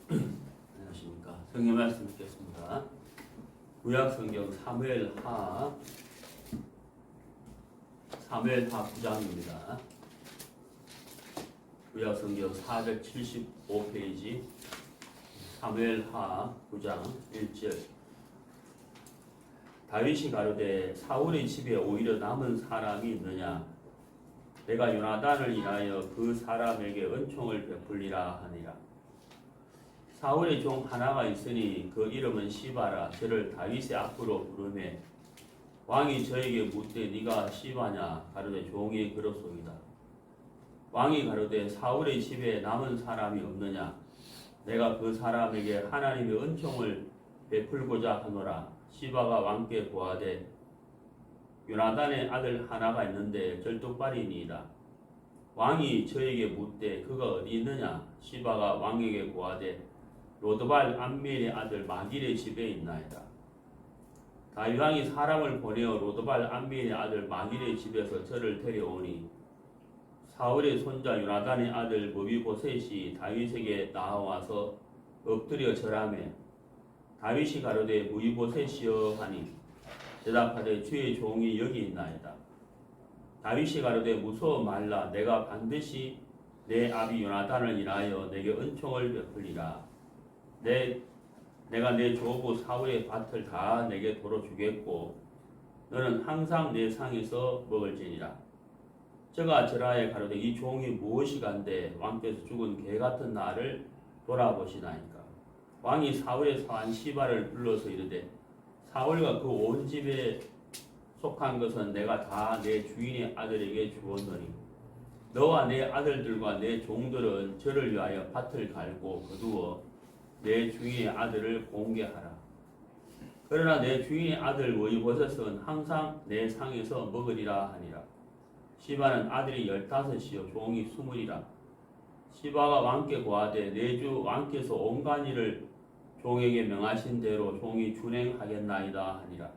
안녕하십니까. 성경 말씀 읽겠습니다. 구약 성경 사무엘하 9장입니다. 구약 성경 475페이지 사무엘하 9장 1절. 다윗이 가로되 사울의 집에 오히려 남은 사람이 있느냐? 내가 요나단을 인하여 그 사람에게 은총을 베풀리라 하니라. 사울의 종 하나가 있으니 그 이름은 시바라. 저를 다윗의 앞으로 부르매 왕이 저에게 묻되 네가 시바냐? 가로되 종이 그렇소이다. 왕이 가로되 사울의 집에 남은 사람이 없느냐? 내가 그 사람에게 하나님의 은총을 베풀고자 하노라. 시바가 왕께 고하되 요나단의 아들 하나가 있는데 절뚝발이니이다. 왕이 저에게 묻되 그가 어디 있느냐? 시바가 왕에게 고하되 로드발 암멜의 아들 마길의 집에 있나이다. 다윗 왕이 사람을 보내어 로드발 암멜의 아들 마길의 집에서 저를 데려오니 사울의 손자 요나단의 아들 무비보셋이 다윗에게 나와서 엎드려 절하매 다윗이 가로되 무비보셋이여 하니 대답하되 주의 종이 여기 있나이다. 다윗이 가로되 무서워 말라. 내가 반드시 내 아비 요나단을 인하여 내게 은총을 베풀리라. 내가 내 조부 사울의 밭을 다 내게 도로 주겠고 너는 항상 내 상에서 먹을지니라. 저가 절하에 가로되 이 종이 무엇이간데 왕께서 죽은 개 같은 나를 돌아보시나이까. 왕이 사울의 사환 시바를 불러서 이르되 사울과 그 온 집에 속한 것은 내가 다 내 주인의 아들에게 주었노니 너와 내 아들들과 내 종들은 저를 위하여 밭을 갈고 거두어 내 주인의 아들을 공개하라. 그러나 내 주인의 아들 무비보셋은 항상 내 상에서 먹으리라 하니라. 시바는 아들이 15이요 종이 20이라. 시바가 왕께 고하되 내 주 왕께서 온갖 일을 종에게 명하신 대로 종이 준행하겠나이다 하니라.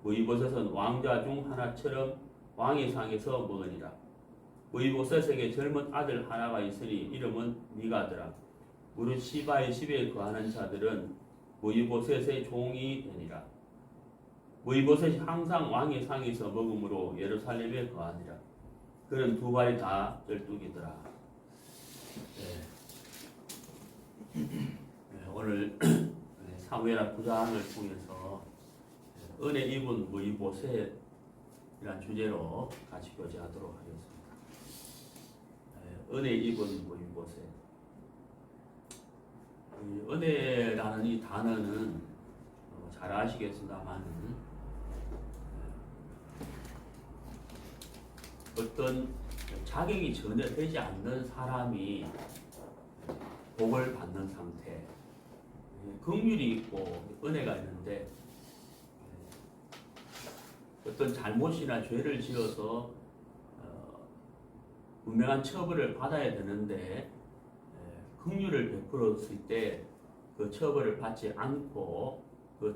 무비보셋은 왕자 중 하나처럼 왕의 상에서 먹으니라. 무비보셋에게 젊은 아들 하나가 있으니 이름은 미가더라. 무릇 시바의 집에 거하는 자들은 무비보셋의 종이 되니라. 무비보셋이 항상 왕의 상에서 먹음으로 예루살렘에 거하니라. 그는 두 발이 다 절뚝이더라. 오늘 사무엘하 9장을 통해서 은혜 입은 무비보셋이란 주제로 같이 교제하도록 하겠습니다. 은혜 입은 무비보셋. 은혜라는 이 단어는 잘 아시겠습니다만 어떤 자격이 전혀 되지 않는 사람이 복을 받는 상태, 긍휼이 있고 은혜가 있는데 어떤 잘못이나 죄를 지어서 분명한 처벌을 받아야 되는데 긍휼을 베풀었을 때 그 처벌을 받지 않고 그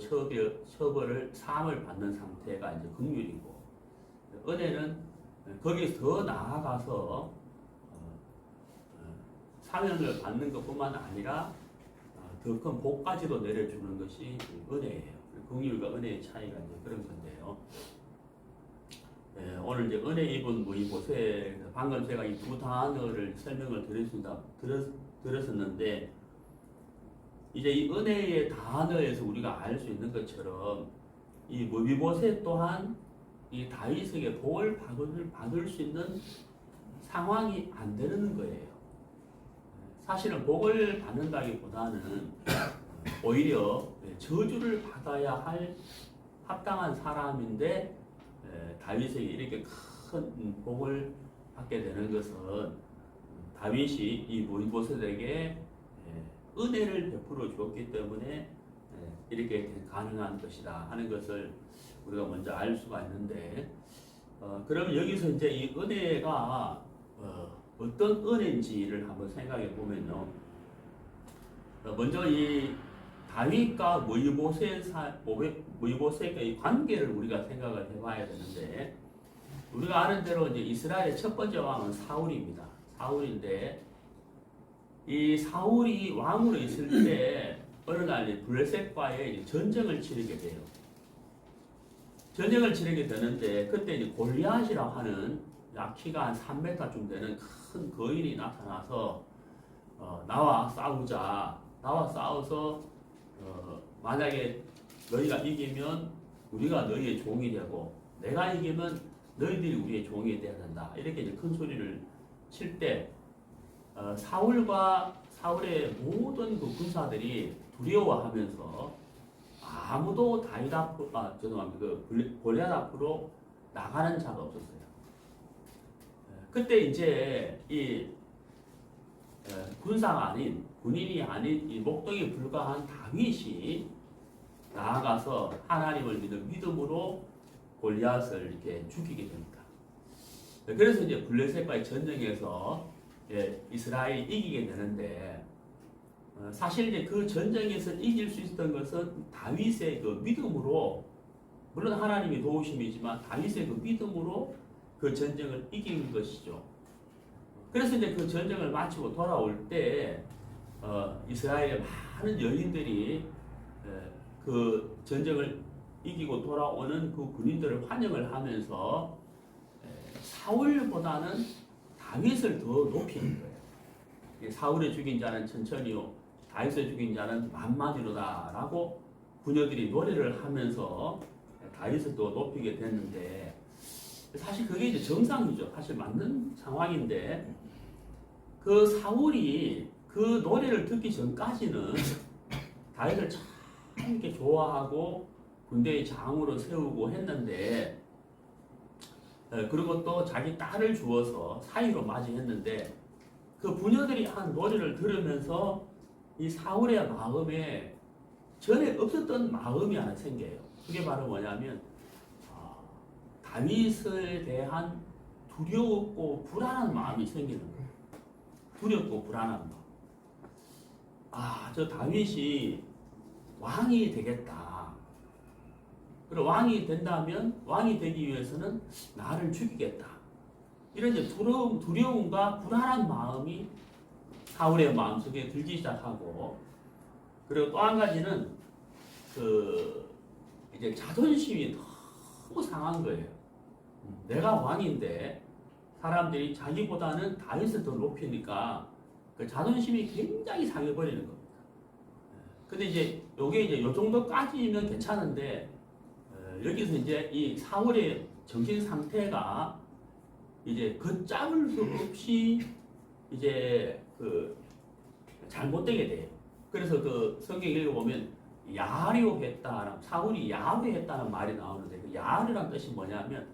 처벌을 사함을 받는 상태가 이제 긍휼이고, 은혜는 거기서 더 나아가서 사명을 받는 것뿐만 아니라 더 큰 복까지도 내려주는 것이 은혜예요. 긍휼과 은혜의 차이가 이제 그런 건데요. 오늘 이제 은혜 입은 무비보셋, 방금 제가 이 두 단어를 설명을 드렸었는데 이제 이 은혜의 단어에서 우리가 알 수 있는 것처럼 이 무비보셋 또한 이 다윗에게 복을 받을 수 있는 상황이 안 되는 거예요. 사실은 복을 받는다기보다는 오히려 저주를 받아야 할 합당한 사람인데 다윗에게 이렇게 큰 복을 받게 되는 것은 다윗이 이 무비보셋에게 은혜를 베풀어 주었기 때문에 이렇게 가능한 것이다 하는 것을 우리가 먼저 알 수가 있는데, 그러면 여기서 이제 이 은혜가 어떤 은혜인지를 한번 생각해 보면요. 먼저 이 다윗과 무비보셋의 관계를 우리가 생각을 해봐야 되는데, 우리가 아는 대로 이제 이스라엘의 첫 번째 왕은 사울입니다. 사울인데 이 사울이 왕으로 있을 때 어느 날 블레셋과의 전쟁을 치르게 돼요. 전쟁을 치르게 되는데 그때 이제 골리앗이라고 하는 키가 한 3m쯤 되는 큰 거인이 나타나서 나와 싸우자. 나와 싸워서 만약에 너희가 이기면 우리가 너희의 종이 되고 내가 이기면 너희들이 우리의 종이 돼야 된다. 이렇게 이제 큰 소리를 칠 때 사울과 사울의 모든 그 군사들이 두려워하면서 아무도 다윗 앞으로, 죄송합니다. 그 골리앗 앞으로 나가는 자가 없었어요. 그때 이제 이 군사가 아닌 군인이 아닌 이 목동에 불과한 다윗이 나아가서 하나님을 믿는 믿음으로 골리앗을 이렇게 죽이게 됩니다. 그래서 이제 블레셋과의 전쟁에서 이스라엘이 이기게 되는데 사실 이제 그 전쟁에서 이길 수 있었던 것은 다윗의 그 믿음으로 물론 하나님이 도우심이지만 다윗의 그 믿음으로 그 전쟁을 이긴 것이죠. 그래서 이제 그 전쟁을 마치고 돌아올 때 이스라엘의 많은 여인들이 그 전쟁을 이기고 돌아오는 그 군인들을 환영을 하면서 사울보다는 다윗을 더 높이는 거예요. 사울의 죽인 자는 천천히요, 다윗을 죽인 자는 만만이로다라고 부녀들이 노래를 하면서 다윗을 더 높이게 됐는데 사실 그게 이제 정상이죠. 사실 맞는 상황인데 그 사울이 그 노래를 듣기 전까지는 다윗을 참 이렇게 좋아하고 군대의 장으로 세우고 했는데 그리고 또 자기 딸을 주어서 사위로 맞이했는데 그 부녀들이 한 노래를 들으면서 이 사울의 마음에 전에 없었던 마음이 하나 생겨요. 그게 바로 뭐냐면 다윗에 대한 두렵고 불안한 마음이 생기는 거예요. 두렵고 불안한 마음. 저 다윗이 왕이 되겠다. 그리고 왕이 된다면 왕이 되기 위해서는 나를 죽이겠다. 이런 이제 두려움과 불안한 마음이 사울의 마음속에 들기 시작하고 그리고 또 한 가지는 이제 자존심이 너무 상한 거예요. 내가 왕인데 사람들이 자기보다는 다윗을 더 높이니까 그 자존심이 굉장히 상해버리는 겁니다. 근데 이제 요게 이제 요 정도까지면 괜찮은데 여기서 이제 이 사울의 정신 상태가 이제 걷잡을 수 없이 이제 잘못되게 돼요. 그래서 그 성경 읽어보면 야류했다, 사울이 야류했다는 말이 나오는데 그 야류란 뜻이 뭐냐면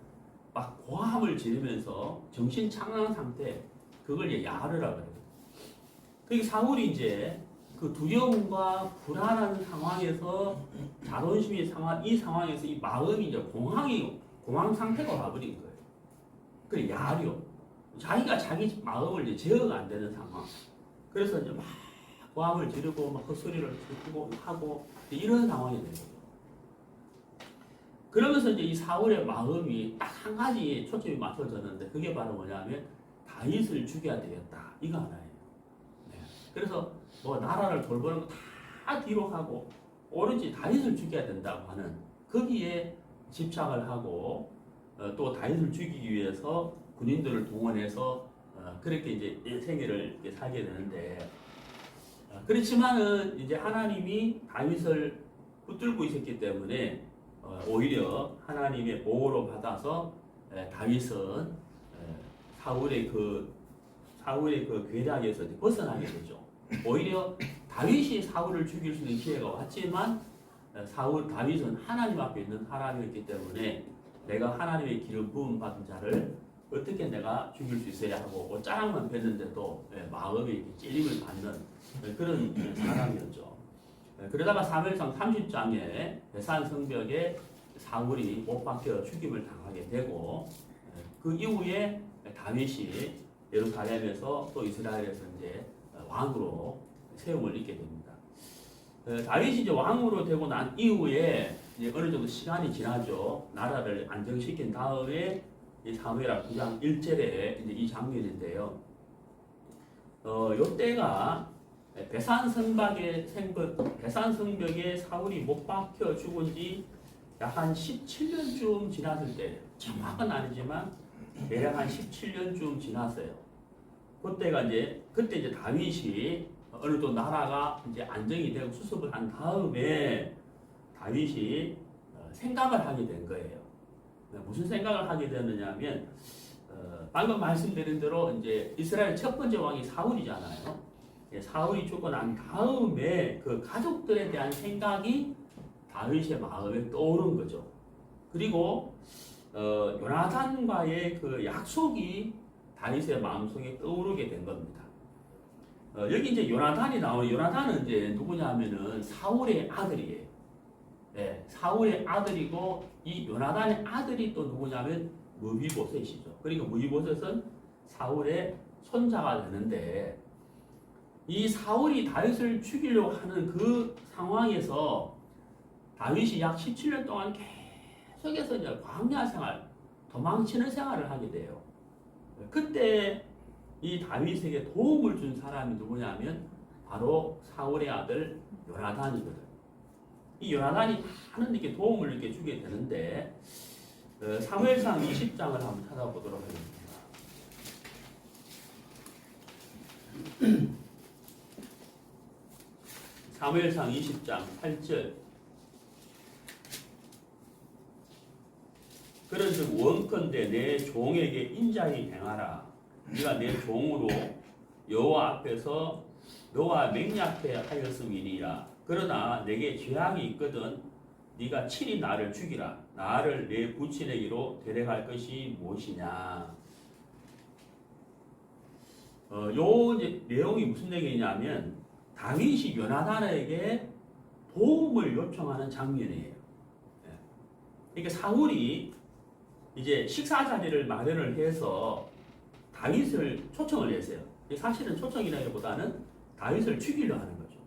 막 고함을 지르면서 정신 착락한 상태, 그걸 이제 야류라고 해요. 그러니까 사울이 이제 그 두려움과 불안한 상황에서 자존심이 상한 이 상황에서 이 마음이 이제 공황 상태가 와버린 거예요. 그래 야류, 자기가 자기 마음을 이제 제어가 안 되는 상황. 그래서 이제 막 고함을 지르고 막 헛소리를 듣고 하고 이런 상황이 된 거죠. 그러면서 이제 이 사울의 마음이 딱 한 가지에 초점이 맞춰졌는데 그게 바로 뭐냐면 다윗을 죽여야 되겠다. 이거 하나예요. 네. 그래서 뭐 나라를 돌보는 거 다 뒤로 하고 오로지 다윗을 죽여야 된다고 하는 거기에 집착을 하고 또 다윗을 죽이기 위해서 군인들을 동원해서 그렇게 이제 생애를 살게 되는데 그렇지만은 이제 하나님이 다윗을 붙들고 있었기 때문에 오히려 하나님의 보호로 받아서 다윗은 사울의 그 괴락에서 벗어나게 되죠. 오히려 다윗이 사울을 죽일 수 있는 기회가 왔지만 다윗은 하나님 앞에 있는 사람이었기 때문에 내가 하나님의 기름 부음 받은 자를 어떻게 내가 죽일 수 있어야 하고 짜랑만 뵀는데도 마음이 찔림을 받는 그런 사람이었죠. 그러다가 사무엘상 30장에 베산 성벽에 사울이 못 박혀 죽임을 당하게 되고 그 이후에 다윗이 예루살렘에서 또 이스라엘에서 이제 왕으로 세움을 입게 됩니다. 다윗이 이제 왕으로 되고 난 이후에 이제 어느 정도 시간이 지나죠. 나라를 안정시킨 다음에 이 사무엘하 9장 1절에 이제 이 장면인데요. 요때가 배산성벽에 사울이 못 박혀 죽은 지 약 한 17년쯤 지났을 때, 정확은 아니지만 대략 한 17년쯤 지났어요. 그때 이제 다윗이 어느 정도 나라가 이제 안정이 되고 수습을 한 다음에 다윗이 생각을 하게 된 거예요. 무슨 생각을 하게 되느냐면 방금 말씀드린 대로 이제 이스라엘 첫 번째 왕이 사울이잖아요. 사울이 죽고 난 다음에 그 가족들에 대한 생각이 다윗의 마음에 떠오른 거죠. 그리고 요나단과의 그 약속이 다윗의 마음속에 떠오르게 된 겁니다. 여기 이제 요나단이 나오는 요나단은 이제 누구냐면은 사울의 아들이에요. 네, 사울의 아들이고 이 요나단의 아들이 또 누구냐면 무비보셋이죠. 그러니까 무비보셋은 사울의 손자가 되는데 이 사울이 다윗을 죽이려고 하는 그 상황에서 다윗이 약 17년 동안 계속해서 이제 광야 생활, 도망치는 생활을 하게 돼요. 그때 이 다윗에게 도움을 준 사람이 누구냐면 바로 사울의 아들 요나단이거든. 이 요나단이 많은 이렇게 도움을 이렇게 주게 되는데 사무엘상 20장을 한번 찾아보도록 하겠습니다. 사무엘상 20장 8절. 그런즉 원컨대 내 종에게 인자히 행하라. 네가 내 종으로 여호와 앞에서 너와 맹약해 하였음이니라. 그러나 내게 죄악이 있거든 네가 친히 나를 죽이라. 나를 내 부친에게로 데려갈 것이 무엇이냐. 요 이제 내용이 무슨 내용이냐면 다윗이 요나단에게 도움을 요청하는 장면이에요. 그러니까 사울이 이제 식사 자리를 마련을 해서 다윗을 초청을 했어요. 사실은 초청이라기보다는 다윗을 죽이려 하는 거죠.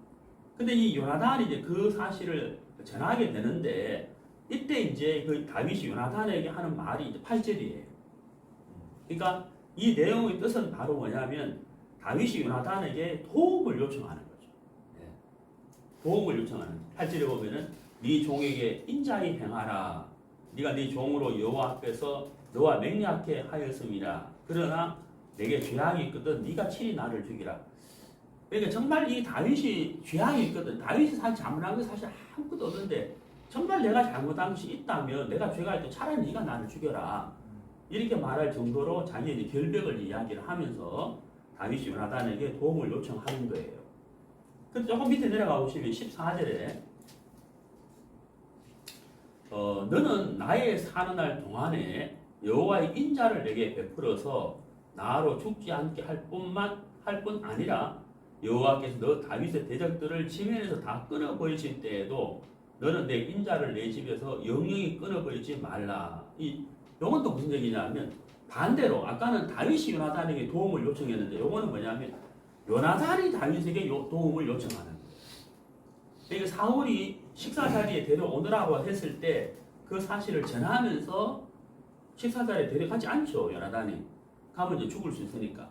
근데 이 요나단이 이제 그 사실을 전하게 되는데 이때 이제 그 다윗이 요나단에게 하는 말이 이제 8절이에요. 그러니까 이 내용의 뜻은 바로 뭐냐면 다윗이 요나단에게 도움을 요청하는 거죠. 도움을 요청하는 8절에 보면은 네 종에게 인자히 행하라. 네가 네 종으로 여호와 앞에서 너와 맹약해 하였음이라. 그러나 내게 죄악이 있거든 네가 친히 나를 죽이라. 그러니까 정말 이 다윗이 죄악이 있거든. 다윗이 사실 잘못한 게 사실 아무것도 없는데 정말 내가 잘못한 것이 있다면 내가 죄가 있고 차라리 네가 나를 죽여라. 이렇게 말할 정도로 자기의 결백을 이야기를 하면서 다윗이 요나단에게 도움을 요청하는 거예요. 근데 조금 밑에 내려가 보시면 14절에 너는 나의 사는 날 동안에 여호와의 인자를 내게 베풀어서 나로 죽지 않게 할 뿐 아니라 여호와께서 너 다윗의 대적들을 지면에서 다 끊어버리실 때에도 너는 내 인자를 내 집에서 영영히 끊어버리지 말라. 이 요건 또 무슨 얘기냐면 반대로 아까는 다윗이 요나단에게 도움을 요청했는데 요거는 뭐냐면 요나단이 다윗에게 도움을 요청하는 거예요. 그러니까 사울이 식사 자리에 데려오느라고 했을 때 그 사실을 전하면서 식사 자리에 데려가지 않죠. 요나단이 가면 이제 죽을 수 있으니까.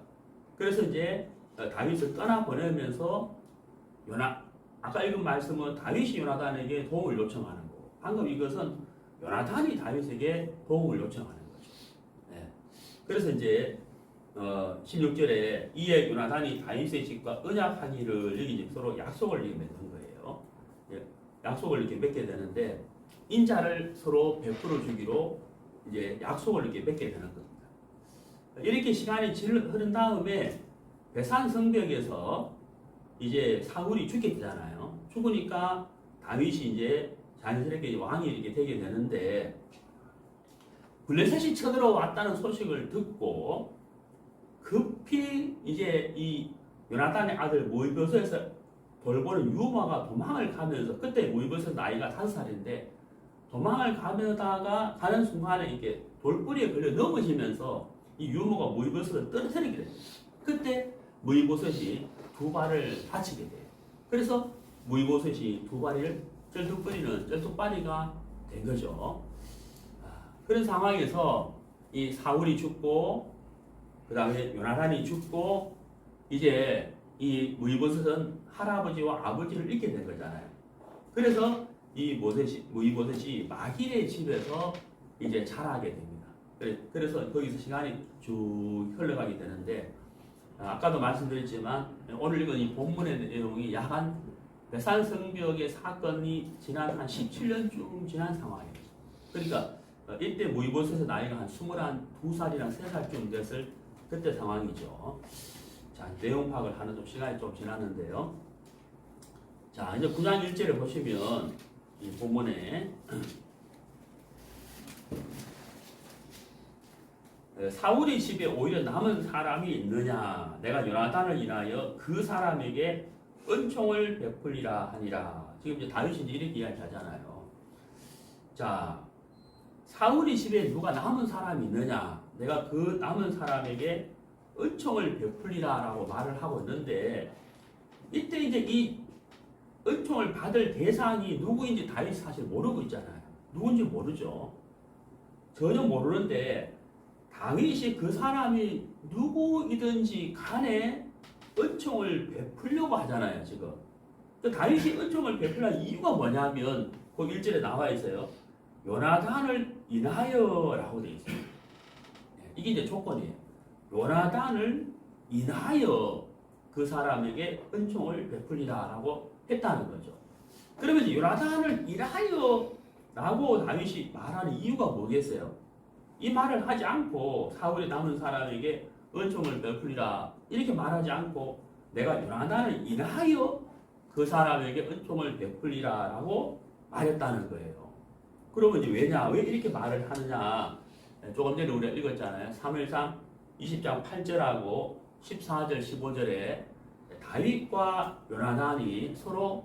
그래서 이제 다윗을 떠나보내면서 아까 읽은 말씀은 다윗이 요나단에게 도움을 요청하는 거고 방금 이것은 요나단이 다윗에게 도움을 요청하는 거죠. 네. 그래서 이제 16절에 이에 요나단이 다윗의 집과 언약하기를 여기 이제 서로 약속을 맺는 거예요. 약속을 이렇게 맺게 되는데 인자를 서로 베풀어 주기로 이제 약속을 이렇게 맺게 되는 겁니다. 이렇게 시간이 흐른 다음에 베산 성벽에서 이제 사울이 죽게 되잖아요. 죽으니까 다윗이 이제 자연스럽게 왕이 이렇게 되게 되는데 블레셋이 쳐들어왔다는 소식을 듣고 급히 이제 이 요나단의 아들 무이보셋에서 돌보는 유마가 도망을 가면서 그때 무이보셋 나이가 5살인데 도망을 가다가 가는 순간에 이렇게 돌뿌리에 걸려 넘어지면서 이 유모가 무이보셋을 떨어뜨리게 됩니다. 그때 무이보셋이 두 발을 다치게 돼요. 그래서 무이보셋이 두 발을 쩔뚝거리는 쩔뚝발이가 된 거죠. 그런 상황에서 이 사울이 죽고 그 다음에 요나단이 죽고 이제 이 무이보셋은 할아버지와 아버지를 잃게 된 거잖아요. 그래서 이 무이보셋이 마길의 집에서 이제 자라게 됩니다. 그래서 거기서 시간이 쭉 흘러가게 되는데, 아까도 말씀드렸지만 오늘 읽은 이 본문의 내용이 약 한 베산 성벽의 사건이 지난 한 17년쯤 지난 상황이에요. 그러니까 이때 무이보셋의 나이가 한 22살이랑 3살쯤 됐을 그때 상황이죠. 자, 내용 파악을 하는 좀 시간이 좀 지났는데요. 자, 이제 9장 1절을 보시면 이 본문에 사울의 집에 오히려 남은 사람이 있느냐, 내가 요나단을 인하여 그 사람에게 은총을 베풀리라 하니라. 지금 이제 다윗이 이렇게 이야기하잖아요. 자, 사울의 집에 누가 남은 사람이 있느냐, 내가 그 남은 사람에게 은총을 베풀리라라고 말을 하고 있는데, 이때 이제 이 은총을 받을 대상이 누구인지 다윗이 사실 모르고 있잖아요. 누군지 모르죠. 전혀 모르는데 다윗이 그 사람이 누구이든지 간에 은총을 베풀려고 하잖아요, 지금. 다윗이 은총을 베풀려는 이유가 뭐냐면 그 1절에 나와 있어요. 요나단을 인하여라고 되어 있어요. 이게 이제 조건이에요. 요나단을 인하여 그 사람에게 은총을 베풀리라라고 했다는 거죠. 그러면 이제 요나단을 인하여라고 다윗이 말하는 이유가 뭐겠어요? 이 말을 하지 않고 사울에 남은 사람에게 은총을 베풀리라 이렇게 말하지 않고 내가 요나단을 인하여 그 사람에게 은총을 베풀리라라고 말했다는 거예요. 그러면 이제 왜냐? 왜 이렇게 말을 하느냐? 조금 전에 우리가 읽었잖아요. 3일상 20장 8절하고 14절 15절에 다윗과 요나단이 서로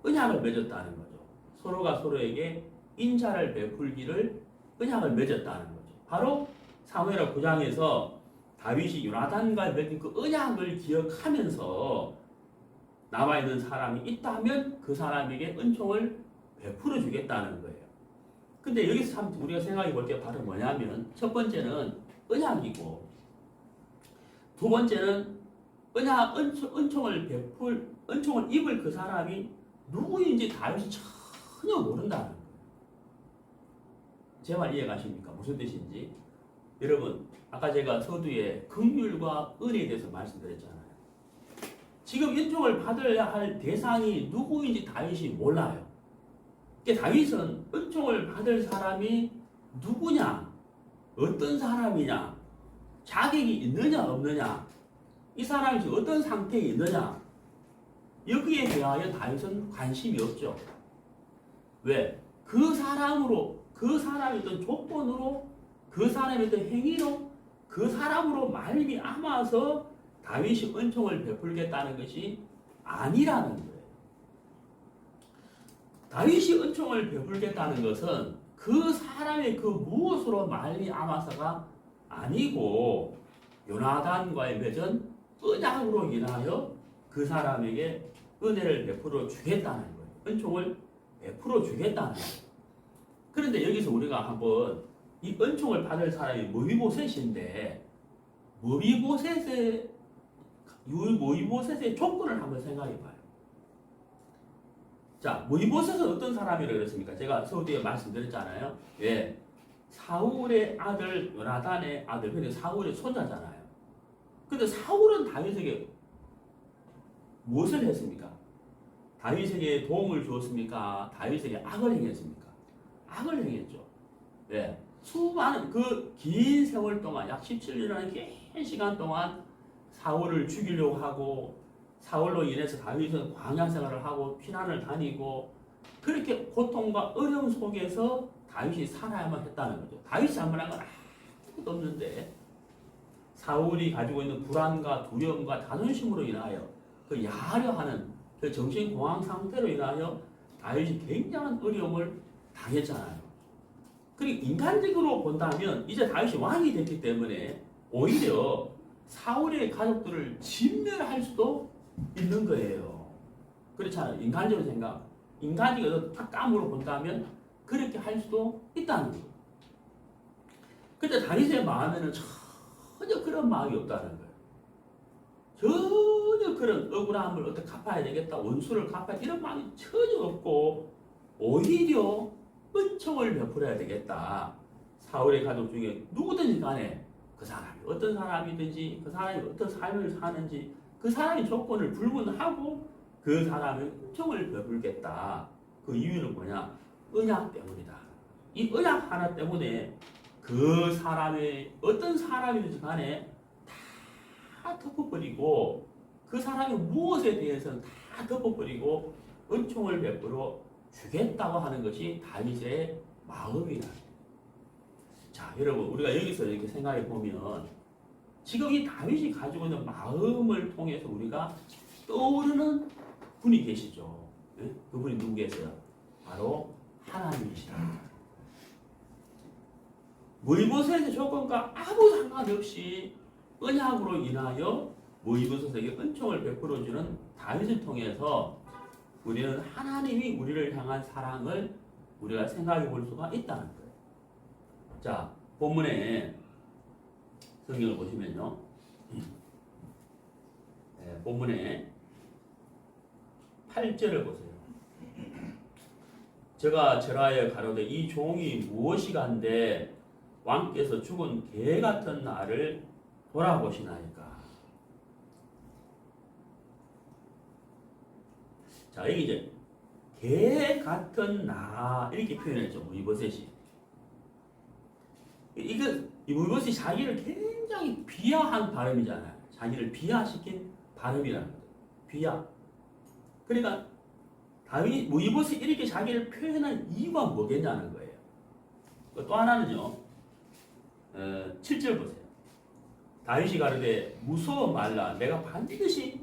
언약을 맺었다는 거죠. 서로가 서로에게 인자를 베풀기를 언약을 맺었다는 거죠. 바로 사무엘하 9장에서 다윗이 요나단과 맺은 그 언약을 기억하면서 남아있는 사람이 있다면 그 사람에게 은총을 베풀어 주겠다는 거예요. 근데 여기서 참 우리가 생각해 볼 게 바로 뭐냐면 첫 번째는 언약이고 두 번째는 은총을 입을 그 사람이 누구인지 다윗이 전혀 모른다는 거예요. 제 말 이해가십니까? 무슨 뜻인지. 여러분, 아까 제가 서두에 긍휼과 은혜에 대해서 말씀드렸잖아요. 지금 은총을 받아야 할 대상이 누구인지 다윗이 몰라요. 그러니까 다윗은 은총을 받을 사람이 누구냐, 어떤 사람이냐, 자격이 있느냐 없느냐, 이 사람이 지금 어떤 상태에 있느냐, 여기에 대하여 다윗은 관심이 없죠. 왜? 그 사람으로, 그 사람의 어떤 조건으로, 그 사람의 어떤 행위로, 그 사람으로 말미암아서 다윗이 은총을 베풀겠다는 것이 아니라는 거예요. 다윗이 은총을 베풀겠다는 것은 그 사람의 그 무엇으로 말미암아서가 아니고 요나단과의 맺은 언약으로 인하여 그 사람에게 은혜를 베풀어 주겠다는 거예요. 은총을 베풀어 주겠다는 거예요. 그런데 여기서 우리가 한번 이 은총을 받을 사람이 무비보셋인데 무비보셋의 조건을 한번 생각해 봐요. 자, 무비보셋은 어떤 사람이라고 그랬습니까? 제가 서두에 말씀드렸잖아요. 예, 사울의 아들 요나단의 아들, 근데 사울의 손자잖아요. 근데 사울은 다윗에게 무엇을 했습니까? 다윗에게 도움을 주었습니까? 다윗에게 악을 행했습니까? 악을 행했죠. 네. 수많은 그 긴 세월 동안 약 17년이라는 긴 시간 동안 사울을 죽이려고 하고 사울로 인해서 다윗은 광야 생활을 하고 피난을 다니고 그렇게 고통과 어려움 속에서 다윗이 살아야만 했다는 거죠. 다윗이 잘못한 건 아무것도 없는데 사울이 가지고 있는 불안과 두려움과 자존심으로 인하여 그 야하려하는 그 정신공황 상태로 인하여 다윗이 굉장한 어려움을 당했잖아요. 그리고 인간적으로 본다면 이제 다윗이 왕이 됐기 때문에 오히려 사울의 가족들을 진멸할 수도 있는 거예요. 그렇잖아요. 인간적으로 생각, 인간적인 탁감으로 본다면 그렇게 할 수도 있다는 거예요. 근데 다윗의 마음에는 전혀 그런 마음이 없다는 거예요. 전혀 그런 억울함을 어떻게 갚아야 되겠다, 원수를 갚아야 이런 마음이 전혀 없고 오히려 은총을 베풀어야 되겠다. 사울의 가족 중에 누구든지 간에 그 사람이 어떤 사람이든지 그 사람이 어떤 삶을 사는지 그 사람의 조건을 불문하고 그 사람의 은총을 베풀겠다. 그 이유는 뭐냐? 언약 때문이다. 이 언약 하나 때문에 그 사람의 어떤 사람이든지 간에 다 덮어버리고 그 사람이 무엇에 대해서는 다 덮어버리고 은총을 베풀어 주겠다고 하는 것이 다윗의 마음이다. 자, 여러분 우리가 여기서 이렇게 생각해 보면 지금 이 다윗이 가지고 있는 마음을 통해서 우리가 떠오르는 분이 계시죠. 네? 그분이 누구 계세요? 바로 하나님이시다. 모이보셋의 조건과 아무 상관없이 언약으로 인하여 모이보셋에게 은총을 베풀어주는 다윗을 통해서 우리는 하나님이 우리를 향한 사랑을 우리가 생각해 볼 수가 있다는 거예요. 자, 본문에 성경을 보시면요. 네, 본문에 8절을 보세요. 제가 절하여 가로되 이 종이 무엇이간데 왕께서 죽은 개 같은 나를 돌아보시나이까. 자, 여기 이제 개 같은 나 이렇게 표현했죠. 무이보셋이. 이 무이보셋이 자기를 굉장히 비하한 발음이잖아요. 자기를 비하시킨 발음이라는 거죠. 비하. 그러니까 무이보셋이 이렇게 자기를 표현한 이유가 뭐겠냐는 거예요. 또 하나는요. 7절 보세요. 다윗이 가로되 무서워 말라. 내가 반드시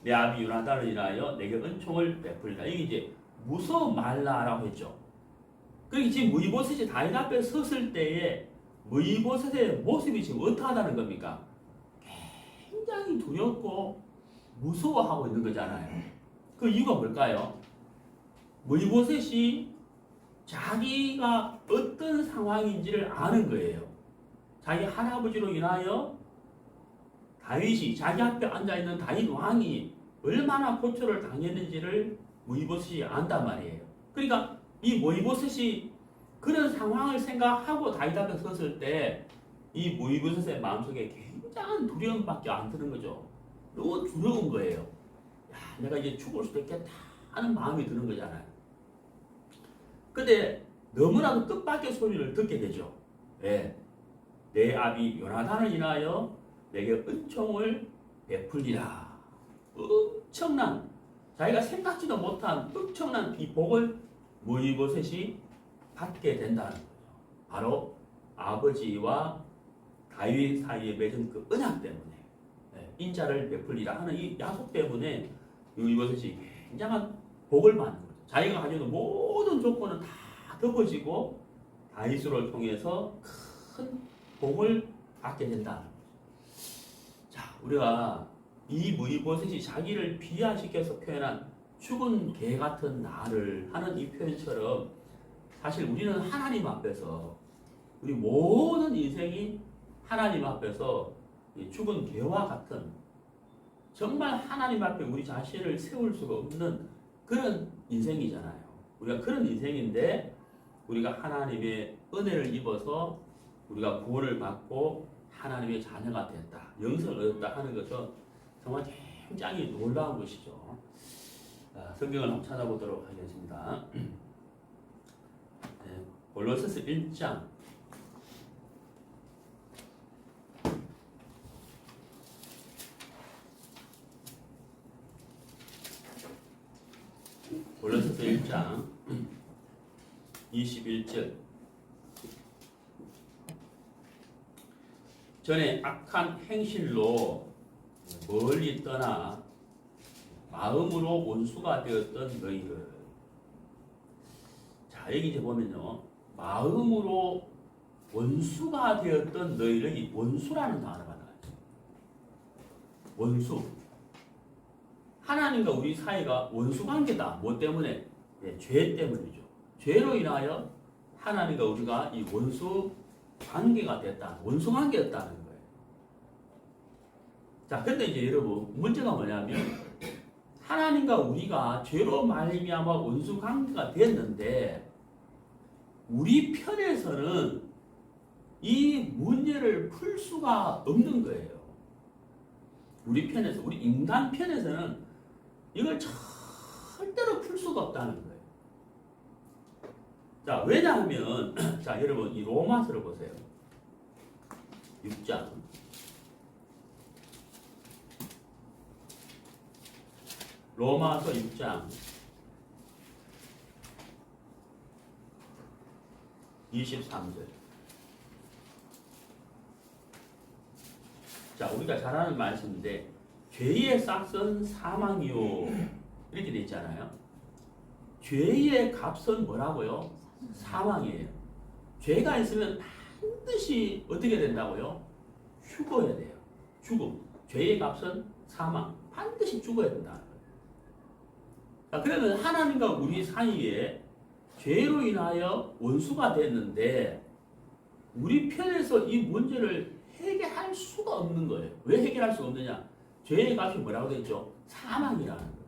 내 아비 요나단을 인하여 내게 은총을 베풀리라. 이게 이제 무서워 말라라고 했죠. 그러니까 지금 무이보셋이 다윗 앞에 섰을 때에 무이보셋의 모습이 지금 어떠하다는 겁니까? 굉장히 두렵고 무서워하고 있는 거잖아요. 그 이유가 뭘까요? 무이보셋이 자기가 어떤 상황인지를 아는 거예요. 자기 할아버지로 인하여 다윗이 자기 앞에 앉아있는 다윗 왕이 얼마나 고초를 당했는지를 무이보셋이 안단 말이에요. 그러니까 이 무이보셋이 그런 상황을 생각하고 다윗 앞에 섰을 때 이 무이보셋의 마음속에 굉장한 두려움밖에 안 드는 거죠. 너무 두려운 거예요. 야, 내가 이제 죽을 수도 있겠다 하는 마음이 드는 거잖아요. 근데 너무나도 뜻밖의 소리를 듣게 되죠. 예. 내 아비 요나단을 인하여 내게 은총을 베풀리라. 엄청난, 자기가 생각지도 못한 엄청난 이 복을 무이보셋이 받게 된다는 거죠. 바로 아버지와 다윗 사이에 맺은 그 언약 때문에, 인자를 베풀리라 하는 이 약속 때문에 무이보셋이 굉장한 복을 받는 거죠. 자기가 가지고 있는 모든 조건은 다 덮어지고 다윗을 통해서 큰 복을 받게 된다는 거죠. 자, 우리가 이 무이보셋이 자기를 비하시켜서 표현한 죽은 개 같은 나를 하는 이 표현처럼 사실 우리는 하나님 앞에서 우리 모든 인생이 하나님 앞에서 죽은 개와 같은 정말 하나님 앞에 우리 자신을 세울 수가 없는 그런 인생이잖아요. 우리가 그런 인생인데 우리가 하나님의 은혜를 입어서 우리가 구원을 받고 하나님의 자녀가 됐다, 영생을 얻었다 하는 것은 정말 굉장히 놀라운 것이죠. 성경을 한번 찾아보도록 하겠습니다. 골로새서 1장 골로새서 1장 21절 전에 악한 행실로 멀리 떠나 마음으로 원수가 되었던 너희를. 자, 여기 이제 보면요, 마음으로 원수가 되었던 너희를, 이 원수라는 단어가 나와요. 원수. 하나님과 우리 사이가 원수 관계다. 뭐 때문에? 죄 때문이죠. 죄로 인하여 하나님과 우리가 이 원수 관계가 됐다. 원수 관계였다는 거예요. 자, 근데 이제 여러분 문제가 뭐냐면 하나님과 우리가 죄로 말미암아 원수 관계가 됐는데 우리 편에서는 이 문제를 풀 수가 없는 거예요. 우리 편에서, 우리 인간 편에서는 이걸 절대로 풀 수가 없다는 거예요. 자, 왜냐하면 자, 여러분 이 로마서를 보세요. 6장. 로마서 6장 23절. 자, 우리가 잘 아는 말씀인데 죄의 싹은 사망이요 이렇게 돼 있잖아요. 죄의 값은 뭐라고요? 사망이에요. 죄가 있으면 반드시 어떻게 된다고요? 죽어야 돼요. 죽음. 죄의 값은 사망. 반드시 죽어야 된다. 자, 그러면 하나님과 우리 사이에 죄로 인하여 원수가 됐는데 우리 편에서 이 문제를 해결할 수가 없는 거예요. 왜 해결할 수가 없느냐? 죄의 값이 뭐라고 됐죠? 사망이라는 거예요.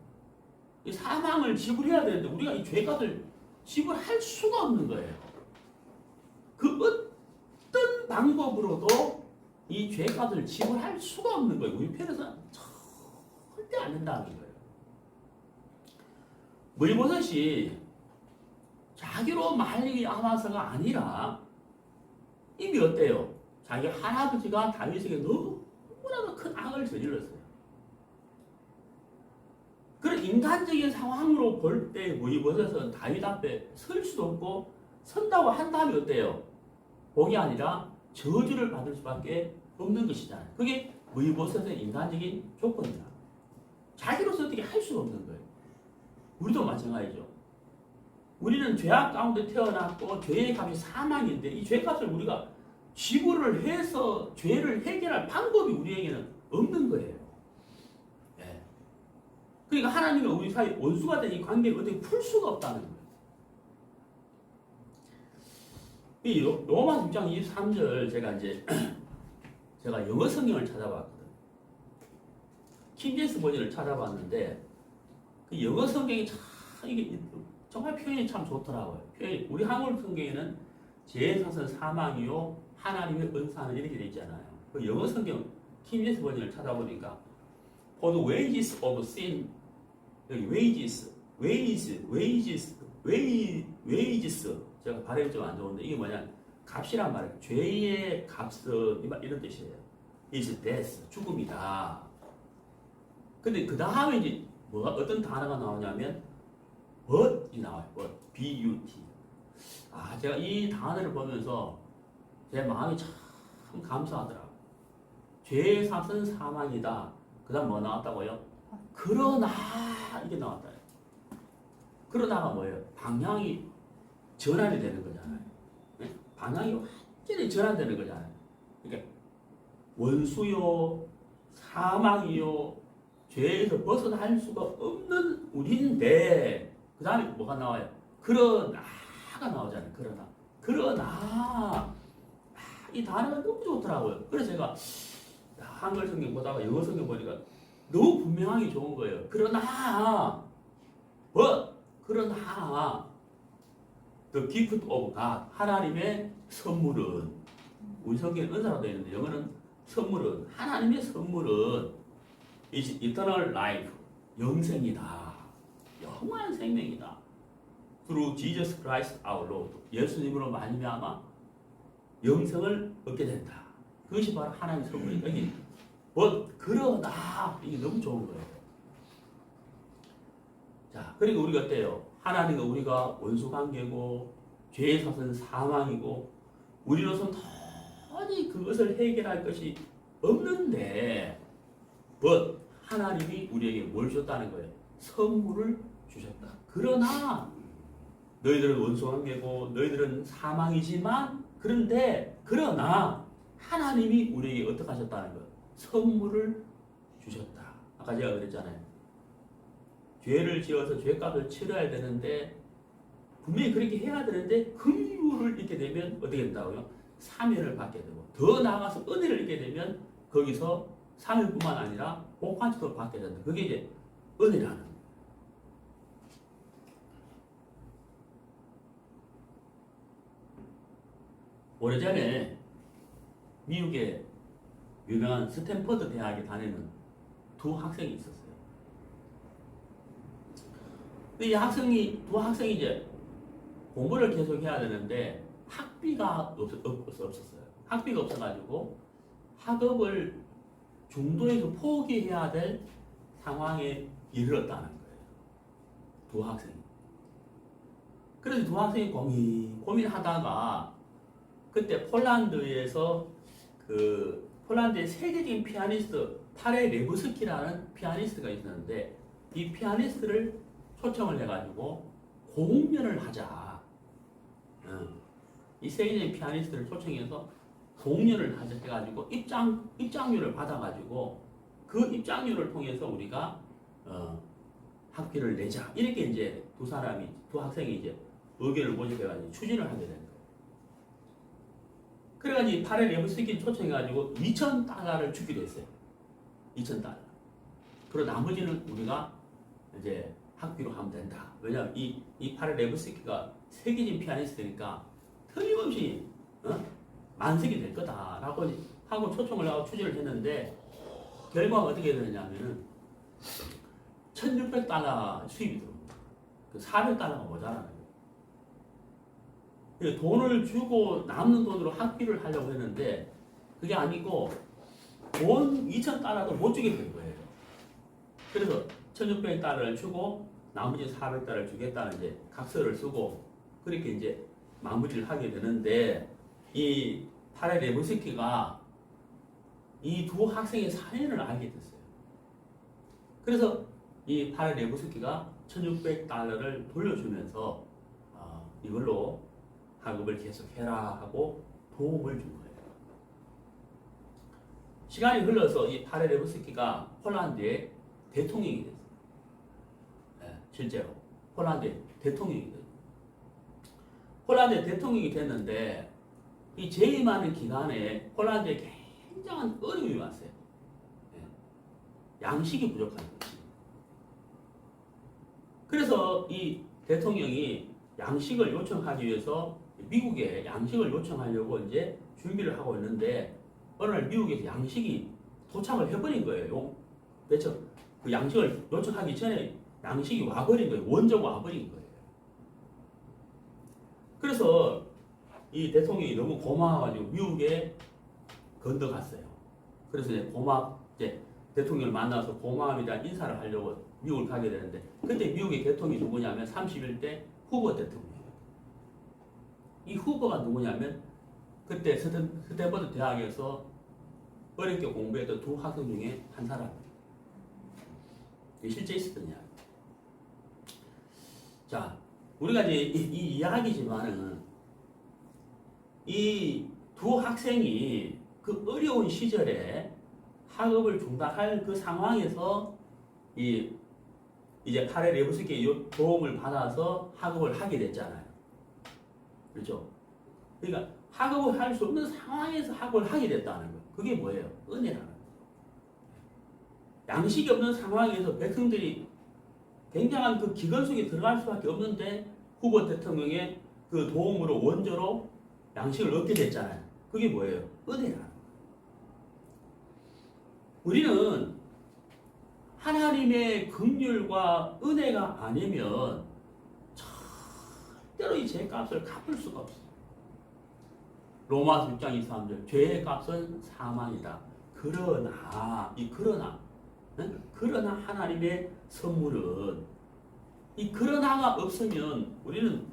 이 사망을 지불해야 되는데 우리가 이 죄값을 지불할 수가 없는 거예요. 그 어떤 방법으로도 이 죄값을 지불할 수가 없는 거예요. 우리 편에서는 절대 안 된다는 거예요. 물버섯이 자기로 말미암아서가 아니라 이미 어때요? 자기 할아버지가 다윗에게 너무나도 큰 악을 저질렀어요. 그런 인간적인 상황으로 볼 때 물버섯은 다윗 앞에 설 수도 없고 선다고 한다면 어때요? 복이 아니라 저주를 받을 수밖에 없는 것이잖아요. 그게 물버섯의 인간적인 조건이다. 자기로서 어떻게 할 수가 없는 거예요. 우리도 마찬가지죠. 우리는 죄악 가운데 태어났고 죄의 값이 사망인데 이 죄값을 우리가 지불을 해서 죄를 해결할 방법이 우리에게는 없는 거예요. 네. 그러니까 하나님과 우리 사이 원수가 된 이 관계를 어떻게 풀 수가 없다는 거예요. 이 로마서 6장 23절 제가 영어 성경을 찾아봤거든요. 킹제임스 버전을 찾아봤는데 그 영어 성경이 참 이게 정말 표현이 참 좋더라고요. 표현이 우리 한글 성경에는 죄의 삭은 사망이요 하나님의 은사는 이렇게 되어 있잖아요. 그 영어 성경 킹제임스 버전을 찾아보니까 For the wages of sin 여기 wages 제가 발음이 좀 안 좋은데 이게 뭐냐 값이란 말이에요. 죄의 값은 이런 뜻이에요. is death 죽음이다. 근데 그 다음에 이제 뭐가 어떤 단어가 나오냐면 but이 나와요. but. 아, 제가 이 단어를 보면서 제 마음이 참 감사하더라고요. 죄의 삭은 사망이다. 그 다음 뭐 나왔다고요? 그러나 이게 나왔다. 그러다가 뭐예요? 방향이 전환이 되는 거잖아요. 네? 방향이 완전히 전환되는 거잖아요. 그러니까 원수요, 사망이요, 죄에서 벗어날 수가 없는 우리인데 그 다음에 뭐가 나와요? 그러나가 나오잖아요. 그러나 이 단어가 너무 좋더라고요. 그래서 제가 한글 성경 보다가 영어 성경 보니까 너무 분명하게 좋은 거예요. 그러나 the gift of God 하나님의 선물은 우리 성경에 은사로 되어 있는데 영어는 선물은 하나님의 선물은 is eternal life 영생이다. 영원한 생명이다. Through Jesus Christ our Lord 예수님으로 말미암아 영생을 얻게 된다. 그것이 바로 하나님의 선물이다. 여기 그러나 이게 너무 좋은 거예요. 자, 그리고 우리가 어때요? 하나님과 우리가 원수 관계고 죄의 삭은 사망이고 우리로서는 도저히 그것을 해결할 것이 없는데 하나님이 우리에게 뭘 주셨다는 거예요? 선물을 주셨다. 그러나 너희들은 원수 관계고 너희들은 사망이지만 그러나 하나님이 우리에게 어떻게 하셨다는 거예요? 선물을 주셨다. 아까 제가 그랬잖아요. 죄를 지어서 죄값을 치러야 되는데 분명히 그렇게 해야 되는데 그 이유를 잊게 되면 어떻게 된다고요? 사면을 받게 되고 더 나아가서 은혜를 잊게 되면 거기서 3일뿐만 아니라 복한치도 받게 된다. 그게 이제 은혜라는 거예요. 오래전에 미국의 유명한 스탠퍼드 대학에 다니는 두 학생이 있었어요. 이 두 학생이 이제 공부를 계속 해야 되는데 학비가 없었어요. 학비가 없어가지고 학업을 중도에서 포기해야 될 상황에 이르렀다는 거예요. 두 학생이. 그래서 두 학생이 고민하다가 그때 폴란드에서 폴란드의 세계적인 피아니스트 타레 레브스키라는 피아니스트가 있었는데 이 피아니스트를 초청을 해가지고 공연을 하자. 이 세계적인 피아니스트를 초청해서 공연을 하자 해가지고 입장료를 받아가지고 그 입장료를 통해서 우리가 학비를 내자. 이렇게 이제 두 학생이 이제 의견을 모집해가지고 추진을 하게 된 거예요. 그래가지고 타레 레브스키를 초청해가지고 $2,000를 주기로 했어요. $2,000. 그리고 나머지는 우리가 이제 학비로 하면 된다. 왜냐하면 이 파레 레브스키가 세계적인 피아니스트니까 틀림없이 만석이 될 거다라고 하고 초청을 하고 추진을 했는데 결과가 어떻게 되느냐면은 $1,600 수입이 들어옵니다. $400가 모자라는 거예요. 돈을 주고 남는 돈으로 학비를 하려고 했는데 그게 아니고 돈 $2,000도 못 주게 된 거예요. 그래서 $1,600을 주고 나머지 $400을 주겠다는 이제 각서를 쓰고 그렇게 이제 마무리를 하게 되는데 이 타레 레브스키가 이 두 학생의 사연을 알게 됐어요. 그래서 이 타레 레브스키가 $1,600를 돌려주면서 이걸로 학업을 계속해라 하고 도움을 준 거예요. 시간이 흘러서 이 타레 레브스키가 폴란드의 대통령이 됐어요. 네, 실제로 폴란드의 대통령이 됐어요. 폴란드의 대통령이 됐는데 이 재임하는 기간에 폴란드에 굉장한 어려움이 왔어요. 네, 양식이 부족한 거지. 그래서 이 대통령이 양식을 요청하기 위해서 미국에 양식을 요청하려고 이제 준비를 하고 있는데 어느 날 미국에서 양식이 도착을 해버린 거예요. 대체 그 양식을 요청하기 전에 양식이 와버린 거예요. 원조가 와버린 거예요. 그래서 이 대통령이 너무 고마워가지고 미국에 건너갔어요. 그래서 이제 대통령을 만나서 고마움에 대한 인사를 하려고 미국을 가게 되는데 그때 미국의 대통령이 누구냐면 31대 후보 대통령이에요. 이 후보가 누구냐면 그때 스탠퍼드 대학에서 어렵게 공부했던 두 학생 중에 한 사람이에요. 이게 실제 있었던 이야기. 자, 우리가 이제 이 이야기지만은 이 두 학생이 그 어려운 시절에 학업을 중단할 그 상황에서 이제 타레 레브스키의 도움을 받아서 학업을 하게 됐잖아요. 그렇죠? 그러니까 학업을 할 수 없는 상황에서 학업을 하게 됐다는 거예요. 그게 뭐예요? 은혜라는 거예요. 양식이 없는 상황에서 백성들이 굉장한 그 기근 속에 들어갈 수밖에 없는데 후보 대통령의 그 도움으로 원조로 양식을 얻게 됐잖아요. 그게 뭐예요? 은혜라는 거예요. 우리는 하나님의 긍휼과 은혜가 아니면 절대로 이 죄값을 갚을 수가 없어요. 로마서 6장 23절 죄의 값은 사망이다. 그러나 하나님의 선물은 이 그러나가 없으면 우리는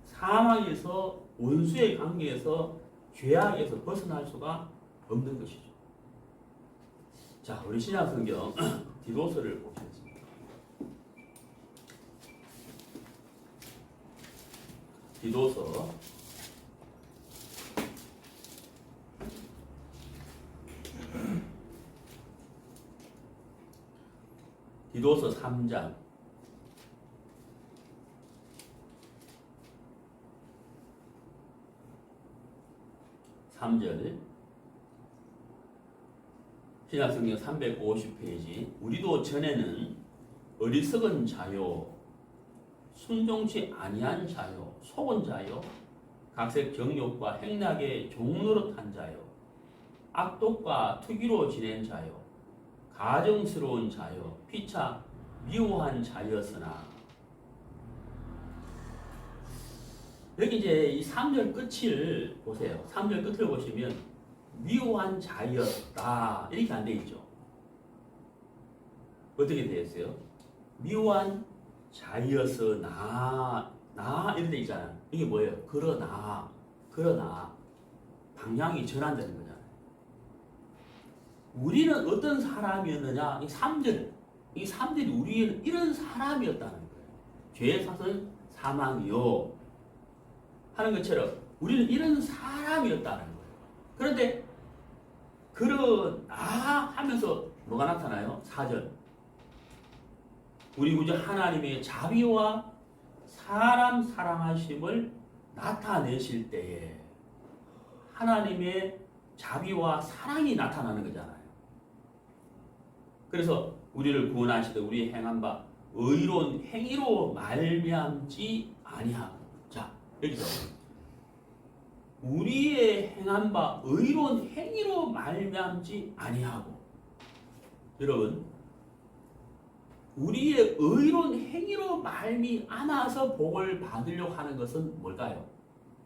사망에서 원수의 관계에서 죄악에서 벗어날 수가 없는 것이죠. 자, 우리 신약성경 디도서를 보겠습니다. 디도서 3장 3절 신약성경 350페이지. 우리도 전에는 어리석은 자요, 순종치 아니한 자요, 속은 자요, 각색 정욕과 행락의 종노릇한 자요, 악독과 투기로 지낸 자요, 가정스러운 자요, 피차 미워한 자였으나. 여기 이제 이 3절 끝을 보세요. 3절 끝을 보시면 미워한 자였다 이렇게 안 돼 있죠. 어떻게 되어 있어요? 미워한 자였으나 이렇게 돼 있잖아요. 이게 뭐예요? 그러나 방향이 전환되는 거잖아요. 우리는 어떤 사람이었느냐? 이 3절이 우리는 이런 사람이었다는 거예요. 죄의 사슬 사망이요 하는 것처럼 우리는 이런 사람이었다는 거예요. 그런데 그러나 하면서 뭐가 나타나요? 4절. 우리 구주 하나님의 자비와 사람 사랑하심을 나타내실 때에 하나님의 자비와 사랑이 나타나는 거잖아요. 그래서 우리를 구원하시되 우리 행한 바 의로운 행위로 말미암지 아니하고. 자, 여기서 우리의 행한 바 의로운 행위로 말미암지 아니하고. 여러분, 우리의 의로운 행위로 말미암아서 복을 받으려고 하는 것은 뭘까요?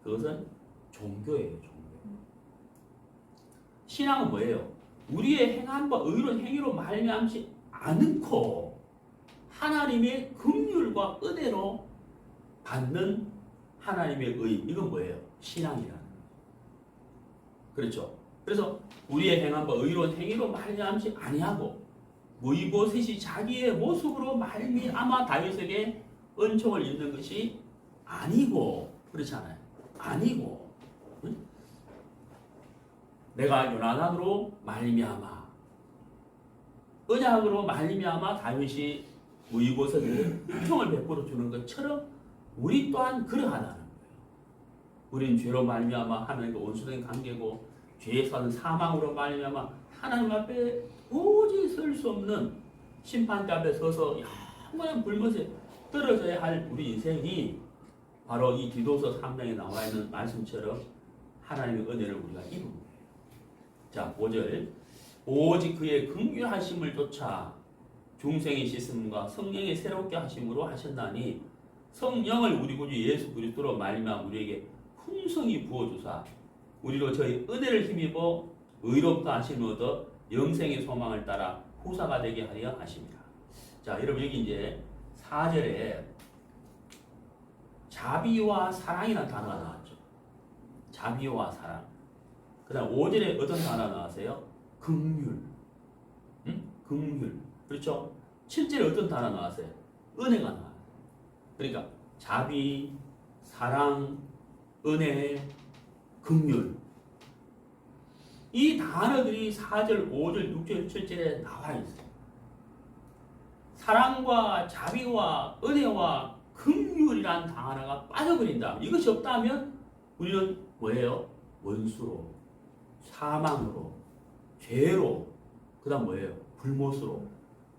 그것은 종교예요. 종교. 신앙은 뭐예요? 우리의 행한 바 의로운 행위로 말미암지 않고 하나님의 긍휼과 은혜로 받는 하나님의 의. 이건 뭐예요? 신앙이라는 거예요. 그렇죠? 그래서 우리의 행한 바 의로운 행위로 말미암지 아니하고 무이보셋이 자기의 모습으로 말미암아 다윗에게 은총을 입는 것이 아니고. 그렇잖아요. 아니고. 응? 내가 요나단으로 말미암아 언약으로 말미암아 다윗이 무이보셋에게 은총을 베풀어 주는 것처럼 우리 또한 그러하다는 거예요. 우리는 죄로 말미암아 하나님과 원수된 관계고 죄에 사는 사망으로 말미암아 하나님 앞에 도저히 설 수 없는 심판대 앞에 서서 영원한 불못에 떨어져야 할 우리 인생이 바로 이 디도서 3장에 나와 있는 말씀처럼 하나님의 은혜를 우리가 입은 거예요. 자, 5절. 오직 그의 긍휼하심을 쫓아 중생의 씻음과 성령의 새롭게 하심으로 하셨나니 성령을 우리 구주 예수 그리스도로 말미암아 우리에게 풍성히 부어주사 우리로 저희 은혜를 힘입어 의롭다 하심을 얻어 영생의 소망을 따라 후사가 되게 하려 하십니다. 자, 여러분 여기 이제 4절에 자비와 사랑이라는 단어가 나왔죠. 자비와 사랑. 그 다음 5절에 어떤 단어가 나왔어요? 긍휼. 긍휼. 그렇죠? 7절에 어떤 단어가 나왔어요? 은혜가 나와요. 그러니까 자비, 사랑, 은혜, 긍휼. 이 단어들이 4절, 5절, 6절, 7절에 나와 있어요. 사랑과 자비와 은혜와 긍휼이란 단어가 빠져버린다. 이것이 없다면 우리는 뭐예요? 원수로, 사망으로, 죄로, 그 다음 뭐예요? 불못으로.